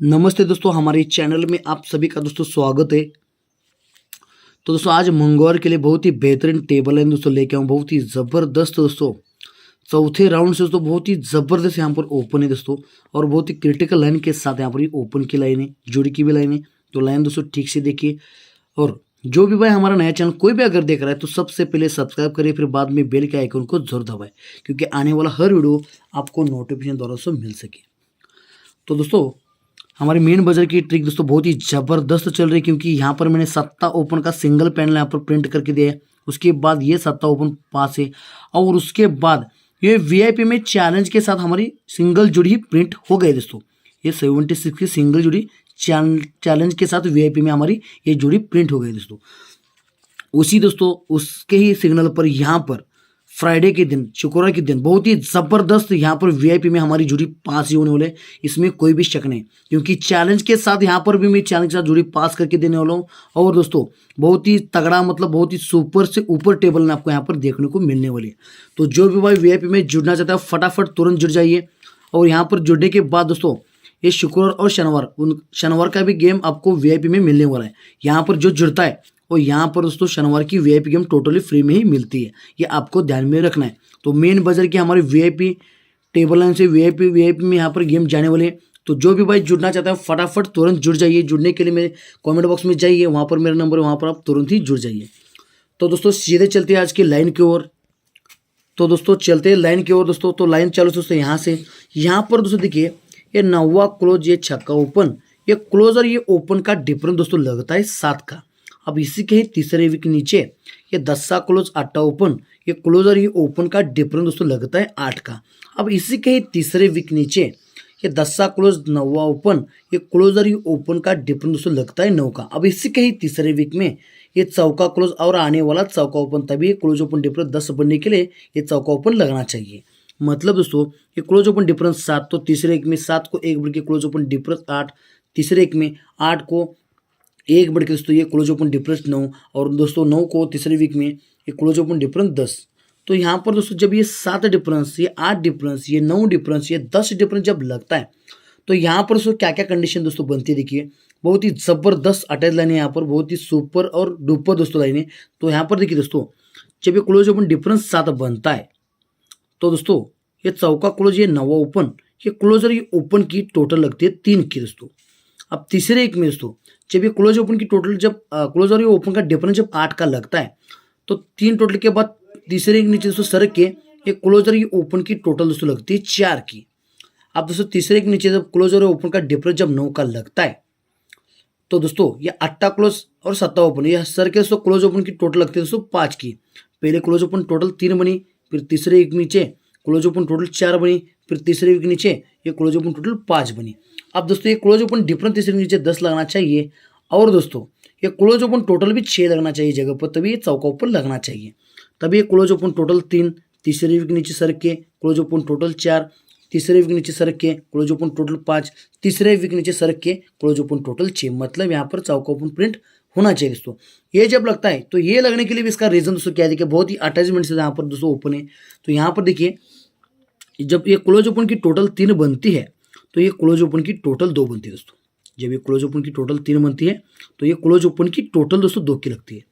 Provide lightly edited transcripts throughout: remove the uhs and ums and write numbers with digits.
नमस्ते दोस्तों, हमारे चैनल में आप सभी का दोस्तों स्वागत है। तो दोस्तों आज मंगलवार के लिए बहुत ही बेहतरीन टेबल है दोस्तों लेके आऊँ, बहुत ही ज़बरदस्त दोस्तों। चौथे राउंड से दोस्तों बहुत ही ज़बरदस्त यहाँ पर ओपन है दोस्तों, और बहुत ही क्रिटिकल लाइन के साथ यहाँ पर ये ओपन की लाइन है, जोड़ी की भी लाइन है। तो लाइन दोस्तों ठीक से देखिए, और जो भी भाई हमारा नया चैनल कोई भी अगर देख रहा है तो सबसे पहले सब्सक्राइब करिए, फिर बाद में बेल के आइकन को जरूर दबाए, क्योंकि आने वाला हर वीडियो आपको नोटिफिकेशन द्वारा से मिल सके। तो दोस्तों हमारी मेन बाजार की ट्रिक दोस्तों बहुत ही ज़बरदस्त चल रही है, क्योंकि यहाँ पर मैंने सत्ता ओपन का सिंगल पैनल यहाँ पर प्रिंट करके दिया है। उसके बाद ये सत्ता ओपन पास है, और उसके बाद ये वीआईपी में चैलेंज के साथ हमारी सिंगल जुड़ी प्रिंट हो गई दोस्तों। ये 76 की सिंगल जुड़ी चैलेंज के साथ वीआईपी में हमारी ये जुड़ी प्रिंट हो गई दोस्तों। उसी दोस्तों उसके ही सिग्नल पर यहाँ पर फ्राइडे के दिन, शुक्रवार के दिन बहुत ही ज़बरदस्त यहाँ पर वीआईपी में हमारी जुड़ी पास ही होने वाले, इसमें कोई भी शक नहीं, क्योंकि चैलेंज के साथ यहाँ पर भी मैं चैलेंज के साथ जुड़ी पास करके देने वाला हूँ। और दोस्तों बहुत ही तगड़ा, मतलब बहुत ही सुपर से ऊपर टेबल में आपको यहाँ पर देखने को मिलने वाली है। तो जो भी भाई वीआईपी में जुड़ना चाहता है फटाफट तुरंत जुड़ जाइए। और यहाँ पर जुड़ने के बाद दोस्तों ये शुक्रवार और शनिवार का भी गेम आपको वीआईपी में मिलने वाला है। यहाँ पर जो जुड़ता है और यहाँ पर दोस्तों शनिवार की वीआईपी गेम टोटली फ्री में ही मिलती है, ये आपको ध्यान में रखना है। तो मेन बाजार की हमारी वीआईपी टेबल लाइन से वीआईपी में यहाँ पर गेम जाने वाले हैं। तो जो भी भाई जुड़ना चाहता है फटाफट तुरंत जुड़ जाइए। जुड़ने के लिए मेरे कमेंट बॉक्स में जाइए, वहाँ पर मेरा नंबर है, वहाँ पर आप तुरंत ही जुड़ जाइए। तो दोस्तों सीधे चलते हैं आज की लाइन की ओर। तो दोस्तों चलते हैं लाइन की ओर दोस्तों। तो लाइन चालू दोस्तों यहाँ से, यहाँ पर दोस्तों देखिए ये 9वां क्लोज, ये छक्का ओपन, ये क्लोज और ये ओपन का डिफरेंस दोस्तों लगता है 7 का। अब इसी के ही तीसरे वीक नीचे ये 10सा क्लोज 8 ओपन, ये क्लोज और ये ओपन का डिफरेंस दोस्तों लगता है 8 का। अब इसी के ही तीसरे वीक नीचे ये 10सा क्लोज 9वां ओपन, ये क्लोज और ये ओपन का डिफरेंस दोस्तों लगता है 9 का। अब इसी के ही तीसरे वीक में ये चौका क्लोज और आने वाला चौका ओपन, तभी क्लोज ओपन डिफरेंस 10 बनने के लिए ये चौका ओपन लगना चाहिए। मतलब दोस्तों ये क्लोज ओपन डिफरेंस 7, तो तीसरे एक में 7 को 1 बढ़ के क्लोज ओपन डिफरेंस 8, तीसरे एक में 8 को 1 बढ़ के दोस्तों ये क्लोज ओपन डिफरेंस 9, और दोस्तों 9 को तीसरे वीक में ये क्लोज ओपन डिफरेंस 10। तो यहाँ पर दोस्तों जब ये 7 डिफरेंस, ये 8 डिफरेंस, ये 9 डिफरेंस, ये 10 डिफरेंस जब लगता है, तो यहाँ पर दोस्तों क्या क्या कंडीशन दोस्तों बनती है देखिए। बहुत ही ज़बरदस्त अटैच लाइन है यहाँ पर, बहुत ही सुपर और डुपर दोस्तों लाइन है। तो यहाँ पर देखिए दोस्तों जब ये क्लोज ओपन डिफरेंस 7 बनता है, तो दोस्तों ये चौका क्लोज, ये 9वां ओपन, ये क्लोज और ये ओपन की टोटल लगती है 3 की दोस्तों। अब तीसरे एक में दोस्तों जब ये क्लोज ओपन की टोटल, जब क्लोज और ये ओपन का डिफरेंस जब 8 का लगता है, तो 3 टोटल के बाद तीसरे एक नीचे दोस्तों सरक के ये क्लोज और ये ओपन की टोटल दोस्तों लगती है 4 की। अब दोस्तों तीसरे एक नीचे जब क्लोज और ओपन का डिफरेंस जब 9 का लगता है, तो दोस्तों ये 8 क्लोज और 7 ओपन, ये सर के दोस्तों क्लोज ओपन की टोटल लगती है दोस्तों 5 की। पहले क्लोज ओपन टोटल 3 बनी, फिर तीसरे एक नीचे क्लोज ओपन टोटल 4 बनी, फिर तीसरे के नीचे ये क्लोज ओपन टोटल 5 बनी। अब दोस्तों ये क्लोज ओपन डिफरेंस तीसरे के नीचे 10 लगना चाहिए, और दोस्तों ये क्लोज ओपन टोटल भी 6 लगना चाहिए जगह पर, तभी ये चौका ओपन लगना चाहिए। तभी ये क्लोज ओपन टोटल 3, तीसरे के नीचे सरक के क्लोज ओपन टोटल 4, तीसरे वीक नीचे सरक के क्लोज ओपन टोटल 5, तीसरे वीक नीचे सरक के क्लोज ओपन टोटल 6। मतलब यहाँ पर चौका ओपन प्रिंट होना चाहिए दोस्तों। ये जब लगता है तो ये लगने के लिए भी इसका रीजन दोस्तों क्या है देखिए, बहुत ही अटैचमेंट से यहाँ पर दोस्तों ओपन है। तो यहाँ पर देखिए जब ये क्लोज ओपन की टोटल 3 बनती है, तो ये क्लोज ओपन की टोटल 2 बनती है दोस्तों। जब ये क्लोज ओपन की टोटल 3 बनती है, तो ये क्लोज ओपन की टोटल दोस्तों 2 की लगती है।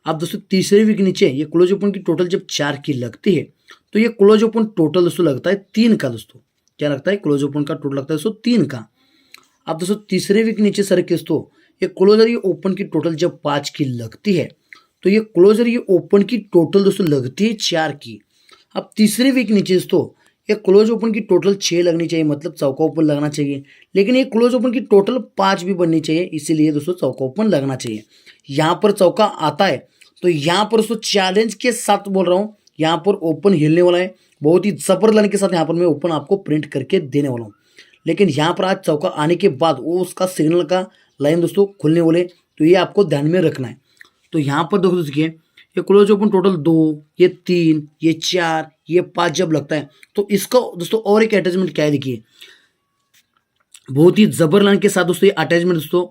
अब दोस्तों तीसरे वीक नीचे ये क्लोज ओपन की टोटल जब 4 की लगती है, तो ये क्लोज ओपन टोटल दोस्तों लगता है 3 का दोस्तों। क्या लगता है? क्लोज ओपन का टोटल लगता है दोस्तों 3 का। अब दोस्तों तीसरे वीक नीचे सर के दोस्तों ये क्लोजर ये ओपन की टोटल जब 5 की लगती है, तो ये क्लोजर ये ओपन की टोटल दोस्तों लगती है 4 की। अब तीसरे वीक नीचे दोस्तों ये क्लोज ओपन की टोटल 6 लगनी चाहिए, मतलब चौका ओपन लगना चाहिए, लेकिन ये क्लोज ओपन की टोटल 5 भी बननी चाहिए, इसीलिए दोस्तों चौका ओपन लगना चाहिए। यहाँ पर चौका आता है तो यहाँ पर दोस्तों चैलेंज के साथ बोल रहा हूँ, यहाँ पर ओपन हिलने वाला है, बहुत ही जबरदस्त लाइन के साथ यहाँ पर मैं ओपन आपको प्रिंट करके देने वाला हूँ। लेकिन यहाँ पर आज चौका आने के बाद वो उसका सिग्नल का लाइन दोस्तों खुलने वाले, तो ये आपको ध्यान में रखना है। तो यहाँ पर दोस्तों देखिए ये क्लोज ओपन टोटल 2, ये 3, ये 4, ये 5 जब लगता है, तो इसका दोस्तों और एक अटैचमेंट क्या है देखिए, बहुत ही जबर लाइन के साथ दोस्तों ये अटैचमेंट दोस्तों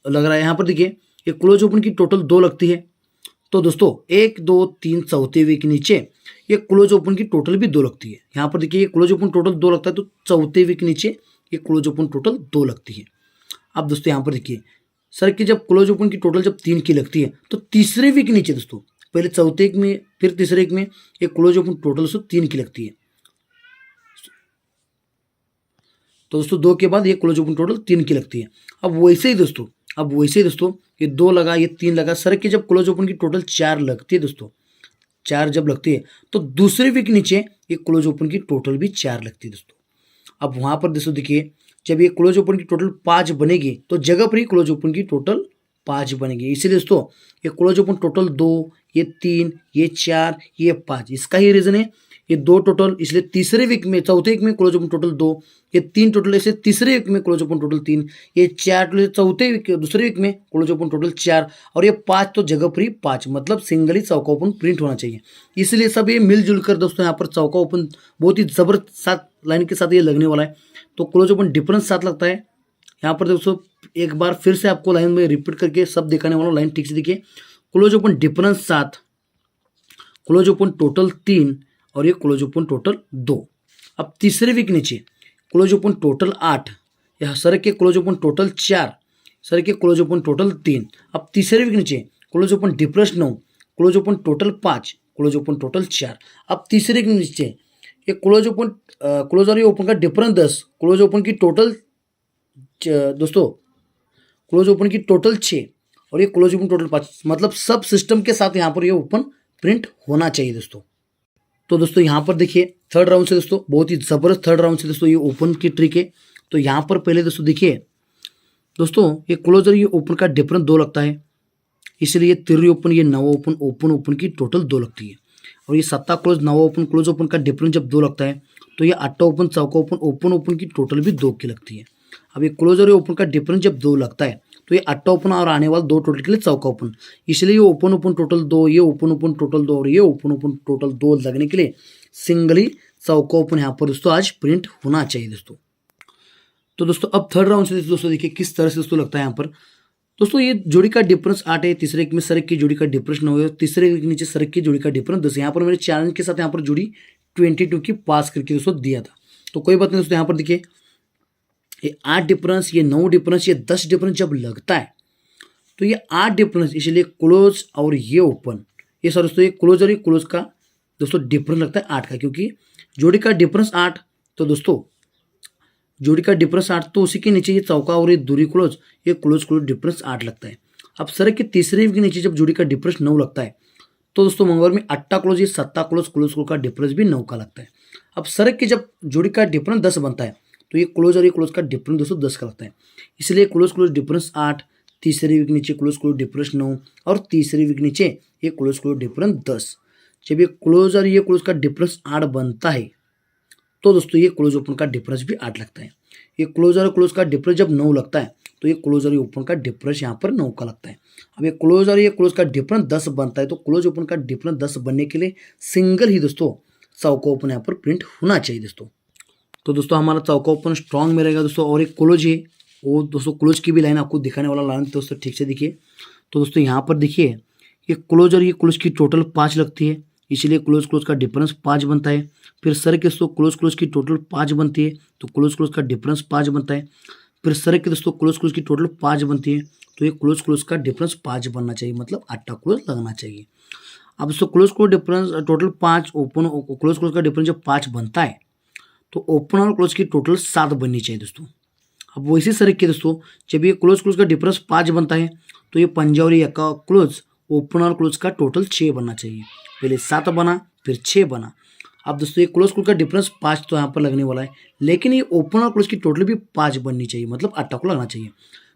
लग रहा है। यहाँ पर देखिए ये क्लोज ओपन की टोटल 2 लगती है, तो दोस्तों 1, 2, 3 चौथे वे के नीचे ये क्लोज ओपन की टोटल भी 2 लगती है। यहाँ पर देखिए ये क्लोज ओपन टोटल 2 लगता है, तो चौथे वे के नीचे ये क्लोज ओपन टोटल 2 लगती है। अब दोस्तों यहाँ पर देखिए सर कि जब क्लोज ओपन की टोटल जब 3 की लगती है तो तीसरे वीक नीचे दोस्तों, पहले चौथे वीक में फिर तीसरे वीक में ये क्लोज ओपन टोटल दोस्तों 3 की लगती है। तो दोस्तों 2 के बाद ये क्लोज ओपन टोटल 3 की लगती है। अब वैसे ही दोस्तों ये 2 लगा, ये 3 लगा, सर कि जब क्लोज ओपन की टोटल 4 लगती है दोस्तों, 4 जब लगती है तो दूसरे वीक नीचे ये क्लोज ओपन की टोटल भी 4 लगती है दोस्तों। अब वहाँ पर दोस्तों देखिए जब ये क्लोज ओपन की टोटल 5 बनेगी तो जगह पर ही क्लोज ओपन की टोटल 5 बनेगी। इसीलिए दोस्तों ये क्लोज ओपन टोटल 2, ये 3, ये 4, ये 5, इसका ही रीज़न है ये 2 टोटल, इसलिए तीसरे वीक में चौथे वीक में क्लोज ओपन टोटल 2, ये 3 टोटल ऐसे तीसरे वीक में क्लोज ओपन टोटल 3, ये 4 टोटल चौथे वीक दूसरे वीक में क्लोज ओपन टोटल 4 और ये 5 तो जगह पर ही 5, मतलब सिंगल ही चौका ओपन प्रिंट होना चाहिए। इसलिए सब ये मिलजुल कर दोस्तों यहाँ पर चौका ओपन बहुत ही जबरदस्त लाइन के साथ ये लगने वाला है। तो क्लोज ओपन डिफरेंस 7 लगता है। यहाँ पर दोस्तों एक बार फिर से आपको लाइन में रिपीट करके सब दिखाने वाला, लाइन ठीक से देखिए। Close open difference 7, close open total 3 और ये क्लोज ओपन टोटल 2। अब तीसरे वीक नीचे क्लोज ओपन टोटल 8, यह सर के क्लोज ओपन टोटल 4, सर के क्लोज ओपन टोटल 3। अब तीसरे वीक नीचे close open difference 9, close open total 5, close open total 4। अब तीसरे वीक नीचे ये क्लोज और ये ओपन का डिफरेंस 10, क्लोज ओपन की टोटल दोस्तों क्लोज ओपन की टोटल 6 और ये क्लोज ओपन टोटल 5, मतलब सब सिस्टम के साथ यहाँ पर ये ओपन प्रिंट होना चाहिए दोस्तों। तो दोस्तों यहाँ पर देखिए थर्ड राउंड से दोस्तों बहुत ही ज़बरदस्त थर्ड राउंड से दोस्तों ये ओपन की ट्रिक है। तो यहाँ पर पहले दोस्तों देखिए दोस्तों ये क्लोज और ये ओपन का डिफरेंस 2 लगता है, इसलिए तिर्री ओपन ये नवा ओपन ओपन ओपन की टोटल 2 लगती है। और ये सत्ता क्लोज नवा ओपन क्लोज ओपन का डिफरेंस जब 2 लगता है तो ये अट्टा ओपन चौका ओपन ओपन ओपन की टोटल भी 2 की लगती है। अब ये क्लोज और ये ओपन का डिफरेंस जब 2 लगता है तो ये अट्टा ओपन और आने वाला 2 टोटल के लिए चौका ओपन, इसलिए ये ओपन ओपन टोटल 2, ये ओपन ओपन टोटल 2 और ये ओपन ओपन टोटल 2 लगने के लिए सिंगली चौका ओपन यहाँ पर दोस्तों आज प्रिंट होना चाहिए दोस्तों। तो दोस्तों अब थर्ड राउंड से दोस्तों देखिए किस तरह से दोस्तों लगता है यहाँ पर। दोस्तों ये जोड़ी का डिफरेंस 8 है, तीसरे एक में सरक की जोड़ी का डिफरेंस 9 है, तीसरे के नीचे सरक की जोड़ी का डिफरेंस 10 है। यहाँ पर मेरे चैलेंज के साथ यहाँ पर जोड़ी 22 की पास करके दोस्तों दिया था, तो कोई बात नहीं दोस्तों। यहाँ पर देखिए ये 8 डिफरेंस, ये 9 डिफरेंस, ये 10 डिफरेंस जब लगता है तो ये 8 डिफरेंस, इसलिए क्लोज और ये ओपन, ये सर दोस्तों ये क्लोज और ये क्लोज का दोस्तों डिफरेंस लगता है 8 का, क्योंकि जोड़ी का डिफरेंस 8, तो दोस्तों जोड़ी का डिफरेंस 8 तो उसी के नीचे ये चौका और ये दूरी क्लोज, ये क्लोज क्लोज डिफरेंस 8 लगता है। अब सर के तीसरे के नीचे जब जोड़ी का डिफरेंस 9 लगता है तो दोस्तों मंगलवार में अट्टा क्लोज, ये सत्ता क्लोज क्लोज का डिफरेंस भी 9 का लगता है। अब सर के जब जोड़ी का डिफरेंस 10 बनता है तो ये क्लोज और ये क्लोज का डिफरेंस दोस्तों 10 का लगता है, इसलिए क्लोज क्लोज डिफरेंस 8, तीसरे वीक नीचे क्लोज क्लोज डिफरेंस 9 और तीसरे वीक नीचे ये क्लोज क्लोज डिफरेंस 10। जब ये क्लोज और ये क्लोज का डिफरेंस 8 बनता है तो दोस्तों ये क्लोज ओपन का डिफरेंस भी 8 लगता है। ये क्लोज और क्लोज का डिफरेंस जब 9 लगता है तो ये क्लोज और ये ओपन का डिफरेंस यहाँ पर 9 का लगता है। अब ये क्लोज और ये क्लोज का डिफरेंस 10 बनता है तो क्लोज ओपन का डिफरेंस 10 बनने के लिए सिंगल ही दोस्तों चौका ओपन यहाँ पर प्रिंट होना चाहिए दोस्तों। तो दोस्तों हमारा चौका ओपन स्ट्रॉन्ग में रहेगा दोस्तों। और एक क्लोज है वो दोस्तों क्लोज की भी लाइन आपको दिखाने वाला लाइन दोस्तों ठीक से देखिए। तो दोस्तों यहाँ पर देखिए ये क्लोज और ये क्लोज की टोटल 5 लगती है, इसीलिए क्लोज क्लोज का डिफरेंस 5 बनता है। फिर सर के दोस्तों क्लोज क्लोज की टोटल 5 बनती है तो क्लोज क्लोज का डिफरेंस 5 बनता है। फिर सर के दोस्तों क्लोज क्लोज की टोटल 5 बनती है तो ये क्लोज क्लोज का डिफरेंस 5 बनना चाहिए, मतलब अट्टा क्लोज लगना चाहिए। अब दोस्तों close close difference total 5, open close close का डिफरेंस जब 5 बनता है तो ओपन और क्लोज की टोटल 7 बननी चाहिए दोस्तों। अब वैसे सर के दोस्तों जब ये क्लोज क्लोज का डिफरेंस 5 बनता है तो ये पंजा और ये का क्लोज ओपन और क्लोज का टोटल 6 बनना चाहिए। पहले 7 बना फिर 6 बना। अब दोस्तों ये क्लोज क्लोज का डिफरेंस 5 तो यहाँ पर लगने वाला है, लेकिन ये ओपन और क्लोज की टोटल भी 5 बननी चाहिए, मतलब अट्टा को लगना चाहिए।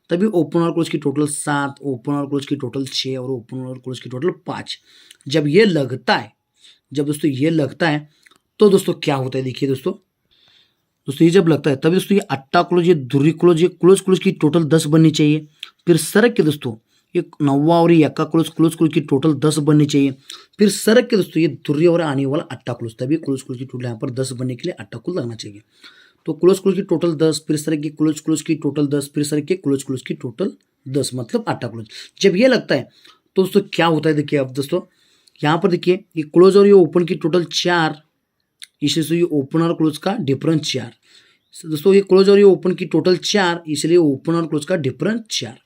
तभी ओपन और क्लोज की टोटल 7, ओपन और क्लोज की टोटल 6 और ओपन और क्लोज की टोटल 5 जब ये लगता है, जब दोस्तों ये लगता है तो दोस्तों क्या होता है देखिए दोस्तों ये जब लगता है तभी दोस्तों ये अट्टा क्लोज, ये धुरी क्लोज, ये क्लोज क्लोज की टोटल 10 बननी चाहिए। फिर सरक के दोस्तों ये नवा और ये यक्का क्लोज क्लोज क्लोज की टोटल 10 बननी चाहिए। फिर सरक के दोस्तों ये धुरी और आने वाला अट्टा क्लोज, तभी क्लोज क्लोज की टोटल यहाँ पर 10 बनने के लिए अट्टा क्लोज लगना चाहिए। तो क्लोज क्लोज की टोटल 10, फिर सरक की क्लोज क्लोज की टोटल 10, फिर सरक के क्लोज क्लोज की टोटल 10, मतलब अट्टा क्लोज। जब ये लगता है तो दोस्तों क्या होता है देखिए। अब दोस्तों यहाँ पर देखिए ये क्लोज और ये ओपन की टोटल 4, इससे ये ओपन और क्लोज का डिफरेंस 4, दोस्तों ये क्लोज और ये ओपन की टोटल 4, इसलिए ओपन और क्लोज का डिफरेंस 4,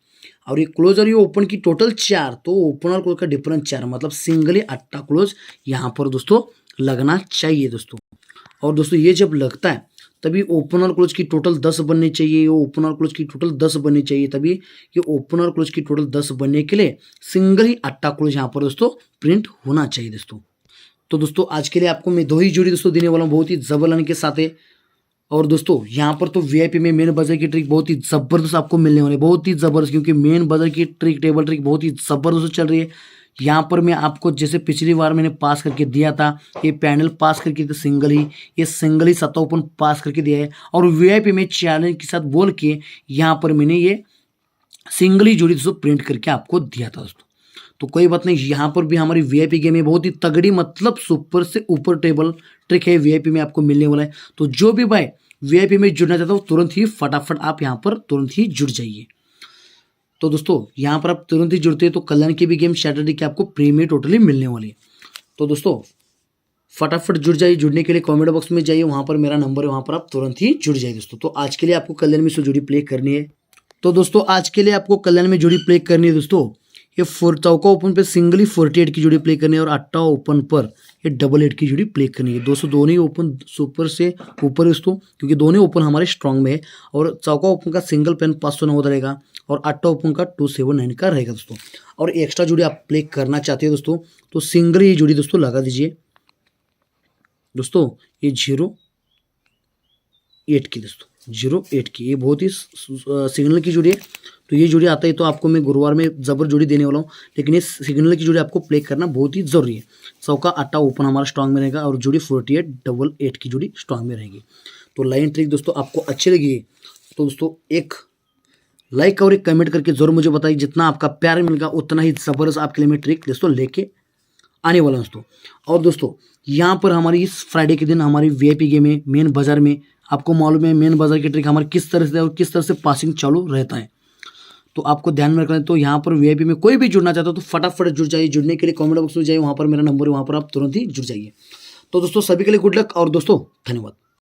और ये क्लोज और ये ओपन की टोटल 4, तो ओपन और क्लोज का डिफरेंस 4, मतलब सिंगली अट्टा क्लोज यहाँ पर दोस्तों लगना चाहिए दोस्तों। और दोस्तों ये जब लगता है तभी ओपन और क्लोज की टोटल 10 बननी चाहिए, ये ओपन और क्लोज की टोटल 10 बननी चाहिए, तभी ये ओपन और क्लोज की टोटल 10 बनने के लिए सिंगल ही अट्टा क्लोज यहाँ पर दोस्तों प्रिंट होना चाहिए दोस्तों। तो दोस्तों आज के लिए आपको मैं 2 ही जोड़ी दोस्तों देने वाला हूँ, बहुत ही जबरदस्त के साथ है। और दोस्तों यहाँ पर तो वीआईपी में मेन बजर की ट्रिक बहुत ही जबरदस्त आपको मिलने वाली है, बहुत ही जबरदस्त, क्योंकि मेन बजर की ट्रिक टेबल ट्रिक बहुत ही जबरदस्त चल रही है। यहाँ पर मैं आपको जैसे पिछली बार मैंने पास करके दिया था, ये पैनल पास करके तो सिंगल ही, ये सिंगल ही 7 ओपन पास करके दिया है, और वीआईपी में चैलेंज के साथ बोल के यहाँ पर मैंने ये सिंगल ही जोड़ी दोस्तों प्रिंट करके आपको दिया था दोस्तों। तो कोई बात नहीं, यहाँ पर भी हमारी वीआईपी गेम है बहुत ही तगड़ी, मतलब सुपर से ऊपर टेबल ट्रिक है वीआईपी में आपको मिलने वाला है। तो जो भी भाई वीआईपी में जुड़ना चाहता हूँ तुरंत ही फटाफट आप यहाँ पर तुरंत ही जुड़ जाइए। तो दोस्तों यहाँ पर आप तुरंत ही जुड़ते हैं तो कल्याण की भी गेम सैटरडे की आपको प्री में टोटली मिलने वाली है। तो दोस्तों फटाफट जुड़ जाइए, जुड़ने के लिए कमेंट बॉक्स में जाइए, वहाँ पर मेरा नंबर है, वहाँ पर आप तुरंत ही जुड़ जाइए दोस्तों। तो आज के लिए आपको कल्याण में जोड़ी प्ले करनी है। तो दोस्तों आज के लिए आपको कल्याण में जोड़ी प्ले करनी है दोस्तों, ये चौका ओपन पे सिंगली 48 की जोड़ी प्ले करनी है, और अट्टा ओपन पर ये 88 की जोड़ी प्ले करनी है। दोस्तों दोनों ही ओपन सुपर से ऊपर है दोस्तों, क्योंकि दोनों ओपन हमारे स्ट्रांग में है, और चौका ओपन का सिंगल पेन 509 रहेगा, और अट्टा ओपन का 279 का रहेगा दोस्तों। और एक्स्ट्रा जोड़ी आप प्ले करना चाहते हैं दोस्तों तो सिंगल ही जोड़ी दोस्तों लगा दीजिए दोस्तों, ये 08 की दोस्तों, 08 की, ये बहुत ही सिग्नल की जोड़ी है। तो ये जोड़ी आता है तो आपको मैं गुरुवार में जबर जोड़ी देने वाला हूँ, लेकिन ये सिग्नल की जोड़ी आपको प्ले करना बहुत ही जरूरी है। चौका अट्टा ओपन हमारा स्ट्रांग में रहेगा, और जोड़ी 48 88 की जोड़ी स्ट्रांग में रहेगी। तो लाइन ट्रिक दोस्तों आपको अच्छी लगी तो दोस्तों एक लाइक और एक कमेंट करके जरूर मुझे बताइए, जितना आपका प्यार मिलेगा उतना ही जबरदस्त आपके लिए मैं ट्रिक दोस्तों लेके आने वाला दोस्तों। और दोस्तों यहाँ पर हमारी इस फ्राइडे के दिन हमारी वीआईपी गेम है मेन बाजार में, आपको मालूम है मेन बाजार की ट्रिक हमारी किस तरह से और किस तरह से पासिंग चालू रहता है, तो आपको ध्यान में रखना है। तो यहाँ पर वीआईपी में कोई भी जुड़ना चाहता हो तो फटाफट जुड़ जाइए, जुड़ने के लिए कमेंट बॉक्स में जाइए, वहाँ पर मेरा नंबर है, वहाँ पर आप तुरंत ही जुड़ जाइए। तो दोस्तों सभी के लिए गुड लक, और दोस्तों धन्यवाद।